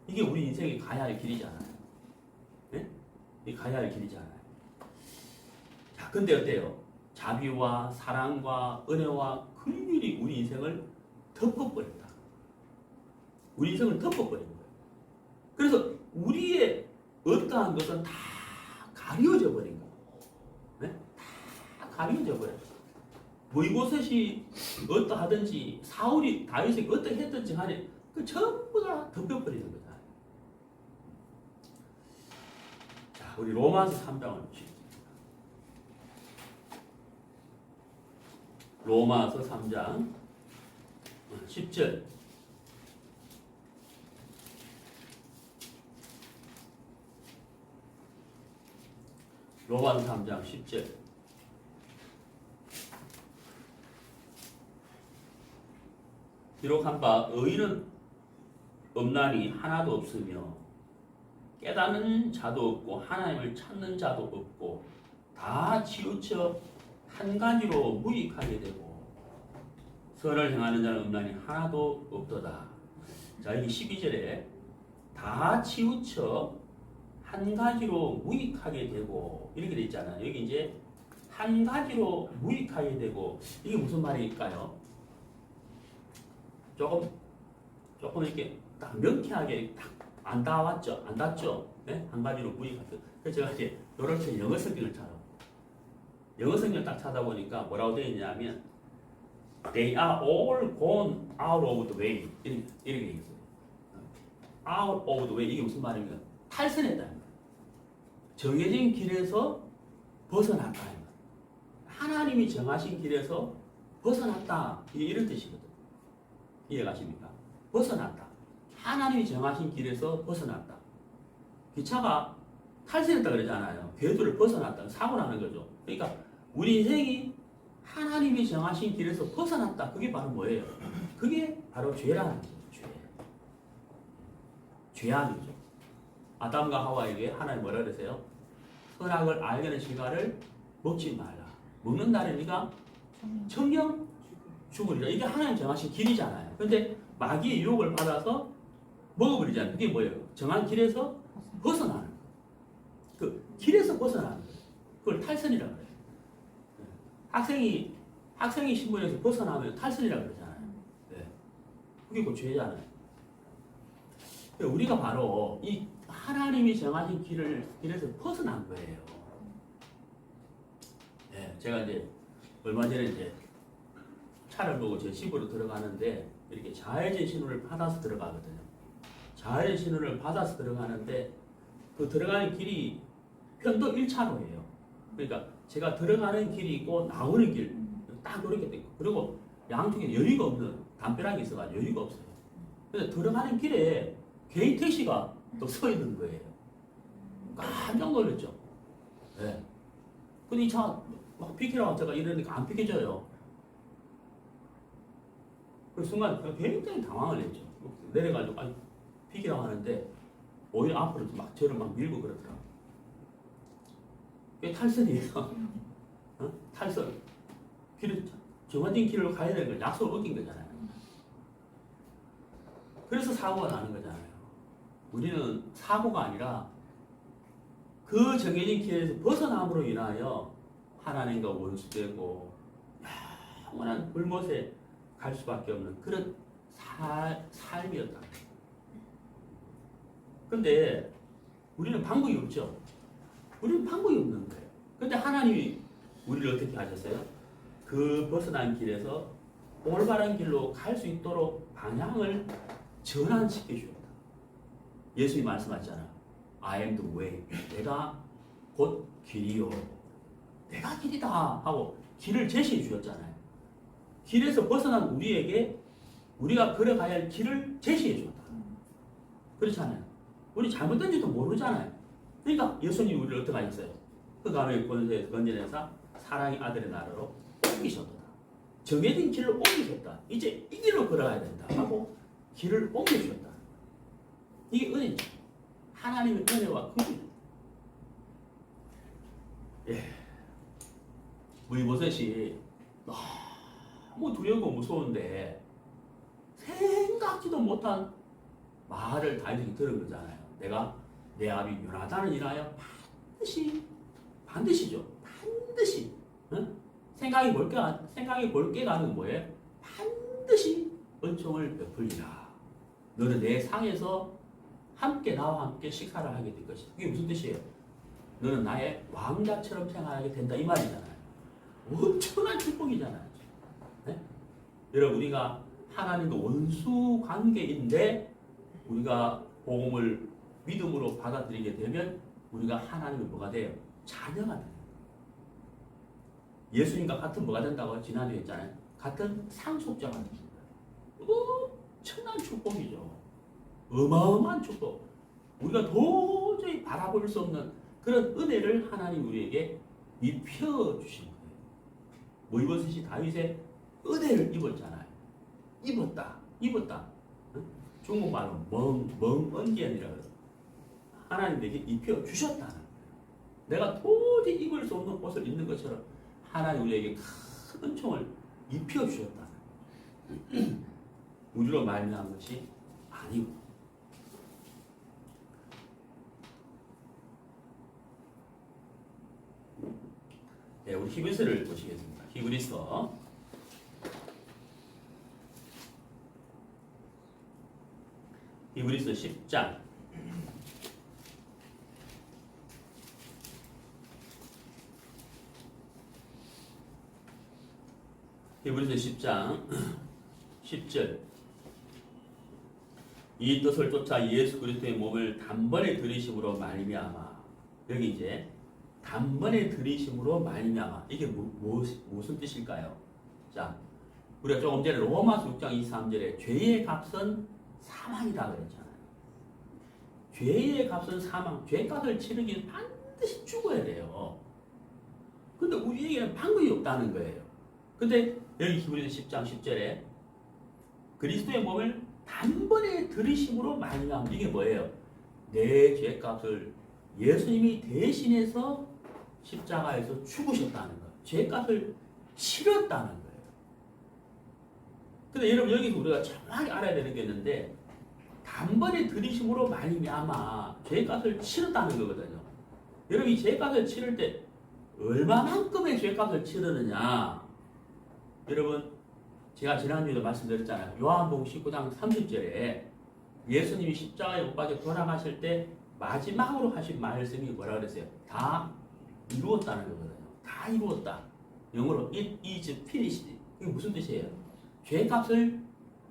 이게 우리 인생이 가야 할 길이잖아요. 네? 이 가야 할 길이잖아요. 자, 근데 어때요? 자비와 사랑과 은혜와 긍휼이 우리 인생을 덮어버린다. 우리 인생을 덮어버린 거예요. 그래서 우리의 어떠한 것은 다 가려져 버린 거예요. 네? 다 가려져 버려요. 뭐 이곳이 어떠하든지 사울이 다윗에게 어떻게 했든지 간에 그 전부 다 덮여버리는 거다. 자, 우리 로마서 3장을 보시죠. 로마서 3장 10절. 로마서 3장 10절. 기록한 바 의인은 없나니 하나도 없으며 깨닫는 자도 없고 하나님을 찾는 자도 없고 다 치우쳐 한 가지로 무익하게 되고 선을 행하는 자는 없나니 하나도 없도다. 자, 여기 12절에 다 치우쳐 한 가지로 무익하게 되고 이렇게 돼 있잖아요. 여기 이제 한 가지로 무익하게 되고 이게 무슨 말일까요? 조금 이렇게 딱 명쾌하게 딱 안 닿았죠? 안 닿죠? 네? 한 가지로 무익하게. 그래서 제가 이제 이렇게 영어 성경을 찾아. 영어 성경 딱 찾아보니까 뭐라고 되어 있냐면 They are all gone out of the way. 이렇게 있어요. Out of the way. 이게 무슨 말입니까? 탈선했다. 정해진 길에서 벗어났다. 하나님이 정하신 길에서 벗어났다. 이런 뜻이거든. 이해가십니까? 벗어났다. 하나님이 정하신 길에서 벗어났다. 기차가 탈선했다 그러잖아요. 궤도를 벗어났다. 사고 나는 거죠. 그러니까 우리 인생이 하나님이 정하신 길에서 벗어났다. 그게 바로 뭐예요? 그게 바로 죄라는 거죠. 죄악이죠. 아담과 하와에게 하나님 뭐라 그러세요? 선악을 알게 된 실과를 먹지 말라. 먹는 날에 네가 청령 죽으리라. 이게 하나님 정하신 길이잖아요. 그런데 마귀의 유혹을 받아서 먹어버리잖아요. 그게 뭐예요? 정한 길에서 벗어나는 거예요. 그 길에서 벗어나는 거예요. 그걸 탈선이라고 그래요. 학생이 신분에서 벗어나면 탈선이라고 그러잖아요. 네. 그게 그 죄잖아요. 우리가 바로 이 하나님이 정하신 길에서 벗어난 거예요. 네, 제가 이제 얼마 전에 이제 차를 보고 제 집으로 들어가는데 이렇게 좌회전 신호를 받아서 들어가거든요. 좌회전 신호를 받아서 들어가는데 그 들어가는 길이 편도 1차로예요. 그러니까 제가 들어가는 길이 있고 나오는 길 딱 그렇게 돼 있고 그리고 양쪽에 여유가 없는 담벼락이 있어가지고 여유가 없어요. 그래서 들어가는 길에 개인 택시가 또 서 있는 거예요. 깜짝 놀랐죠. 네. 근데 이 차 막 비키라고 제가 이러니까 안 비켜져요. 그 순간 굉장히 당황을 했죠. 내려가지고 아니 비키라고 하는데 오히려 앞으로 막 저를 막 밀고 그러더라고요. 그게 탈선이에요. 어? 탈선. 정해진 길로 가야 되는 걸 약속을 어긴 거잖아요. 그래서 사고가 나는 거잖아요. 우리는 사고가 아니라 그 정해진 길에서 벗어남으로 인하여 하나님과 원수되고 영원한 불못에 갈 수밖에 없는 그런 삶이었다. 근데 우리는 방법이 없죠. 우리는 방법이 없는 거예요. 근데 하나님이 우리를 어떻게 하셨어요? 그 벗어난 길에서 올바른 길로 갈 수 있도록 방향을 전환시켜 주셨다. 예수님이 말씀하셨잖아요. I am the way. 내가 곧 길이요. 내가 길이다 하고 길을 제시해 주셨잖아요. 길에서 벗어난 우리에게 우리가 걸어가야 할 길을 제시해 주었다. 그렇잖아요. 우리 잘못된지도 모르잖아요. 그러니까 예수님이 우리를 어떻게 하셨어요? 그 감의 권세에서 건져내사 사랑의 아들의 나라로 옮기셨다. 정해진 길을 옮기셨다. 이제 이 길로 걸어가야 된다 하고 길을 옮겨주셨다. 이게 은혜죠. 하나님의 은혜와 긍휼. 예. 무이보셋이 너무 두렵고 무서운데 생각지도 못한 말을 다윗이 들은 거잖아요. 내가 내 아비 요나단을 인하여 반드시죠. 반드시 생각이 볼게 가는 뭐예요? 반드시 은총을 베풀리라. 너는 내 상에서 함께 나와 함께 식사를 하게 될 것이다. 그게 무슨 뜻이에요? 너는 나의 왕자처럼 생활하게 된다 이 말이잖아요. 엄청난 축복이잖아요. 네? 여러분 우리가 하나님과 원수 관계인데 우리가 복음을 믿음으로 받아들이게 되면 우리가 하나님의 뭐가 돼요? 자녀가 돼요. 예수님과 같은 뭐가 된다고 지난주에 했잖아요. 같은 상속자가 됩니다. 엄청난 축복이죠. 어마어마한 축복. 우리가 도저히 바라볼 수 없는 그런 은혜를 하나님 우리에게 입혀주신 거예요. 무이보셋이 다윗의 은혜를 입었잖아요. 입었다. 중국말로 멍언기엔이라고 해요. 하나님 내게 입혀주셨다는 거예요. 내가 도저히 입을 수 없는 옷을 입는 것처럼 하나님 우리에게 큰 은총을 입혀주셨다는 거예요. 우리로 말미암은 것이 아니고. 네, 우리 히브리서를 보시겠습니다. 히브리서 10장 히브리서 10장 10절 이 뜻을 쫓아 예수 그리스도의 몸을 단번에 들이심으로 말미암아. 여기 이제 단번에 들이심으로 말미암아. 이게 무슨 뜻일까요? 자, 우리가 조금 전에 로마서 6장 23절에 죄의 값은 사망이라고 그랬잖아요. 죄의 값은 사망. 죄값을 치르기는 반드시 죽어야 돼요. 근데 우리에게는 방법이 없다는 거예요. 근데 여기 히브리서 10장 10절에 그리스도의 몸을 단번에 들이심으로 말미암아. 이게 뭐예요? 내 죄값을 예수님이 대신해서 십자가에서 죽으셨다는 거예요. 죄값을 치렀다는 거예요. 근데 여러분 여기서 우리가 정확히 알아야 되는 게 있는데 단번에 들이심으로 말미암아 죄값을 치렀다는 거거든요. 여러분 이 죄값을 치를 때 얼마만큼의 죄값을 치르느냐? 여러분 제가 지난주에도 말씀드렸잖아요. 요한복음 19장 30절에 예수님이 십자가에 못 박혀 돌아가실 때 마지막으로 하신 말씀이 뭐라 그랬어요? 다 이루었다는 거거든요. 다 이루었다. 영어로 it is finished. 이게 무슨 뜻이에요? 죄값을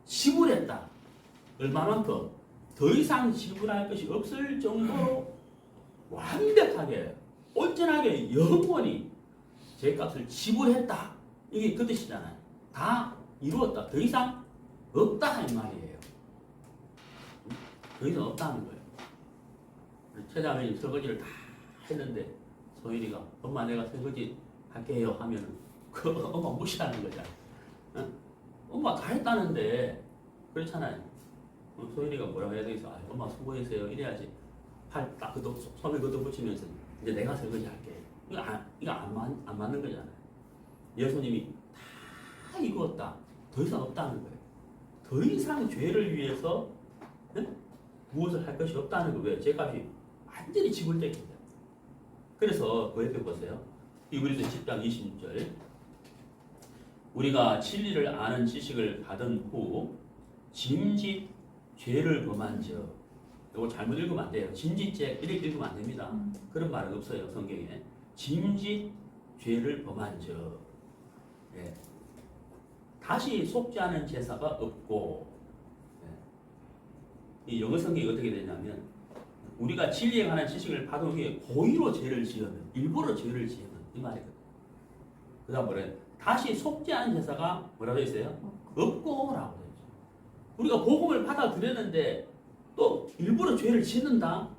지불했다. 얼마만큼? 더 이상 지불할 것이 없을 정도로 완벽하게 온전하게 영원히 죄값을 지불했다. 이게 그 뜻이잖아요. 다 이루었다. 더 이상 없다 하는 말이에요. 더 이상 없다는 거예요. 최자매님 설거지를 다 했는데 소율이가 엄마 내가 설거지 할게요 하면은 그 엄마 무시하는 거잖아요. 응? 엄마 다 했다는데 그렇잖아요. 소율이가 뭐라고 해야 되겠어? 아, 엄마 수고했어요. 이래야지. 팔 딱 손에 걷어붙이면서 이제 내가 설거지 할게. 이거 안 맞는 거잖아요. 예수님이 다 이루었다. 더 이상 없다는 거예요. 더 이상 죄를 위해서 무엇을 할 것이 없다는 거예요. 왜? 죄값이 완전히 지불됐기 때문에. 그래서 그 옆에 보세요. 히브리서 10장 20절 우리가 진리를 아는 지식을 받은 후 짐짓 죄를 범한즉 이거 잘못 읽으면 안 돼요. 짐짓죄 이렇게 읽으면 안 됩니다. 그런 말은 없어요. 성경에. 짐짓 죄를 범한즉 예. 다시 속지 않은 제사가 없고 예. 이 영어 성경이 어떻게 되냐면 우리가 진리에 관한 지식을 받은 후에 고의로 죄를 지으면 일부러 죄를 지으면 이 말이거든요. 그 다음 뭐래요? 다시 속지 않은 제사가 뭐라고 있어요? 없고 라고 되죠. 우리가 복음을 받아들였는데 또 일부러 죄를 짓는다?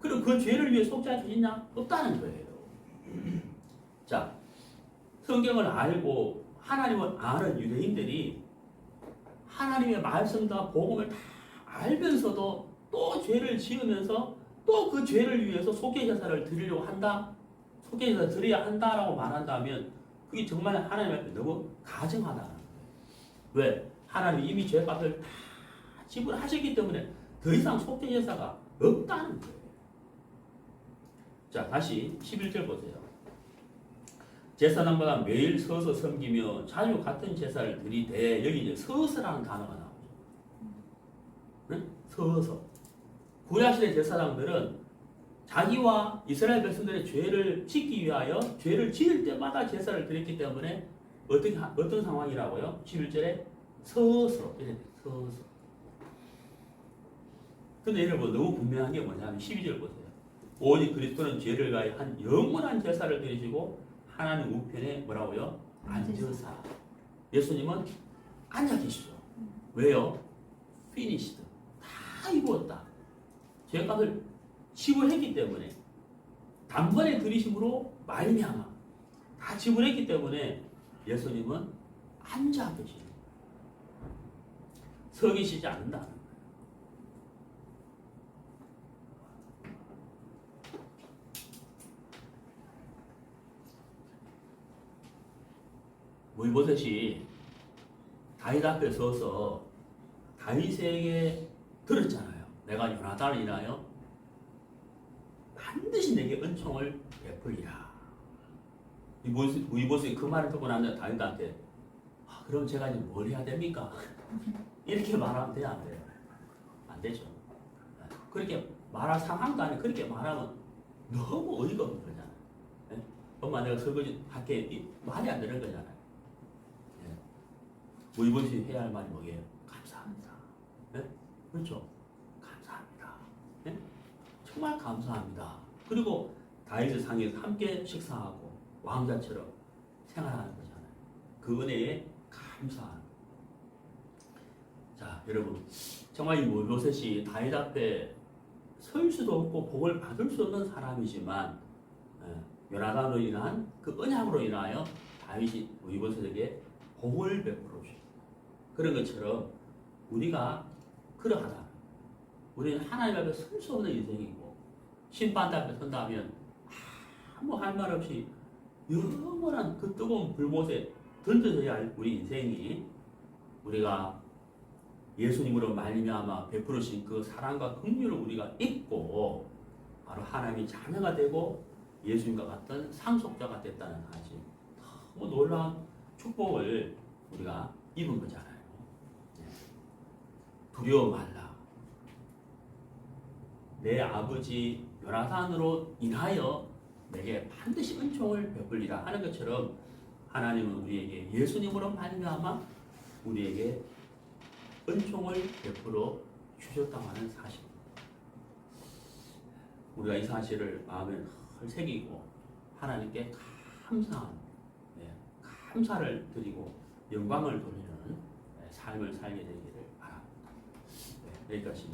그럼 그 죄를 위해 속지 않을 수 있냐? 없다는 거예요. 자, 성경을 알고 하나님을 아는 유대인들이 하나님의 말씀과 복음을 다 알면서도 또 죄를 지으면서 또 그 죄를 위해서 속죄제사를 드리려고 한다? 속죄제사를 드려야 한다라고 말한다면 그게 정말 하나님 앞에 너무 가증하다는 거예요. 왜? 하나님이 이미 죄값을 다 지불하셨기 때문에 더 이상 속죄제사가 없다는 거예요. 자, 다시 11절 보세요. 제사장마다 매일 서서 섬기며 자주 같은 제사를 드리되 여기 이제 서서라는 단어가 나오죠. 네? 서서. 구약시대 제사장들은 자기와 이스라엘 백성들의 죄를 짓기 위하여 죄를 지을 때마다 제사를 드렸기 때문에 어떤 상황이라고요? 11절에 서서 이래 서서. 근데 여러분 너무 분명한 게 뭐냐면 12절 보세요. 오직 그리스도는 죄를 가해 한 영원한 제사를 드리시고 하나님 우편에 뭐라고요? 앉으사. 예수님은 앉아 계시죠. 왜요? finished. 다 이루었다. 죄값을 지불했기 때문에 단번에 들이심으로 말미암아 다 지불했기 때문에 예수님은 앉아 계시는 거예요. 서 계시지 않는다는 거예요. 무이보셋이 다윗 앞에 서서 다윗에게 들었잖아요. 내가 요나단을 인하여 반드시 내게 은총을 베풀리라. 이보스이 그 말을 듣고 나면 다윗한테 그럼 제가 이제 뭘 해야 됩니까? 이렇게 말하면 돼요, 안 돼요? 안 되죠. 그렇게 말할 상황도 아니고 그렇게 말하면 너무 어이가 없는 거잖아요. 네? 엄마 내가 설거지 할게 말이 안 되는 거잖아요. 네? 이보스이 해야 할 말이 뭐예요? 감사합니다. 네? 그렇죠? 감사합니다. 네? 정말 감사합니다. 그리고 다윗의 상에서 함께 식사하고 왕자처럼 생활하는 거잖아요. 그 은혜에 감사하는. 자, 여러분, 정말 이 모세시 다윗 앞에 설 수도 없고 복을 받을 수 없는 사람이지만 요나단으로 인한 그 언약으로 인하여 다윗이 모세에게 복을 베풀어 주셨다. 그런 것처럼 우리가 그러하다. 우리는 하나님 앞에 설 수 없는 인생이고 심판 앞에 선다면 아무 할 말 없이 영원한 그 뜨거운 불못에 던져져야 할 우리 인생이 우리가 예수님으로 말미암아 베풀으신 그 사랑과 긍휼을 우리가 잊고 바로 하나님의 자녀가 되고 예수님과 같은 상속자가 됐다는 사실, 너무 놀라운 축복을 우리가 입은 거잖아요. 두려워 말라. 내 아버지 요나단으로 인하여 내게 반드시 은총을 베풀리라 하는 것처럼 하나님은 우리에게 예수님으로 말미암아 우리에게 은총을 베풀어 주셨다고 하는 사실입니다. 우리가 이 사실을 마음에 늘 새기고 하나님께 감사한 감사를 드리고 영광을 돌리는 삶을 살게 되기를 바랍니다. 여기까지